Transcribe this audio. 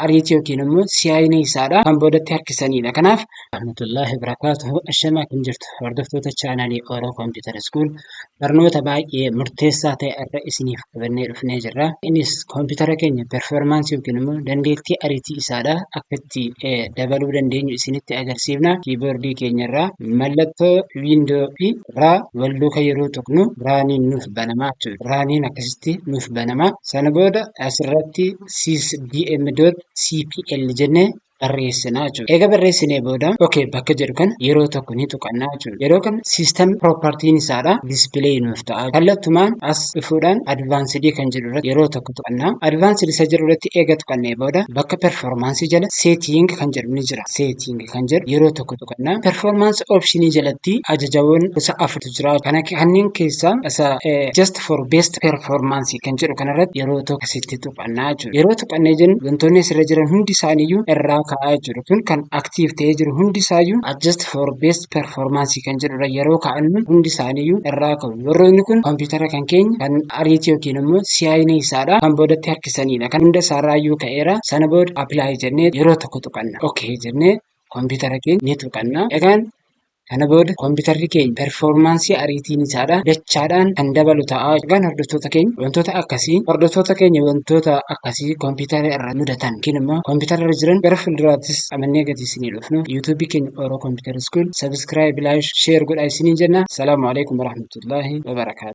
ariitii yookiin immoo siyaayinii isaadha kan boodatti harkisanidha. Kanaaf rahmatullahi barakaatuhu ashamaa kan jirtu hordoftoota chaanalii Oromoo Computer School barnoota baay'ee murteessaa ta'e irra isiniif qabannee dhufnee jirra. Innis koompitara keenya performaansii yookiin immoo dandeettii ariitii isaadha akka itti dabaluu dandeenyu isinitti agarsiifna. Kiiboordii keenyarraa mallattoo wiindoo fi raa wal duukaa yeroo tuqnu raaniin nuuf banamaa jechuudha. Raaniin akkasitti nuuf banamaa. Sana booda asirratti sysdm.cpl jennee barreessinaa jechuudha. Eega barreessinee booda bakka jedhu kan yeroo tokko ni tuqannaa jechuudha. Yeroo kan system propertiin isaadha display nuuf ta'a. Kallattumaan as dhufuudhaan advanced kan jedhu irratti yeroo tokko tuqannaa. Advanced isa jedhu irratti eega tuqannee booda bakka performance jala setting kan jedhu ni jira. Setting kan jedhu yeroo tokko tuqannaa. Performance option jalatti ajajawwan gosa afurtu jira. Kanneen keessaa just for best performance kan jedhu kanarratti yeroo tokko asitti tuqannaa jechuudha. Yeroo tuqannee jennu wantoonni asirra jiran hundi isaaniiyyuu irraa ka'aa jechuudha. Kun kan active ta'ee jiru hundi isaayyuu adjust for best performance kan jedhudha. Yeroo ka'annu hundi isaaniiyyuu irraa ka'u. Warroonni kun koompitara kan keenya kan ariitii yookiin immoo siyaayinii isaadha kan boodatti harkisanidha. Kan hunda isaarraayyuu ka'eera. Sana booda apply jennee yeroo tokko tuqanna. Jennee koompitara keenya ni tuqanna. Kana booda koompitari keenya performaansii ariitiin isaadha dachaadhaan kan dabalu ta'a. Egaan hordoftoota keenya wantoota akkasii koompitara irra mudatan yookiin immoo koompitara irra jiran gara fuulduraattis amannee gadi isinii dhufnu yuutuubii keenya Oromoo Computer School subscribe, like, share godhaa isiniin jenna. Salaamu alaikum warahmatullahi wabarakaatuh.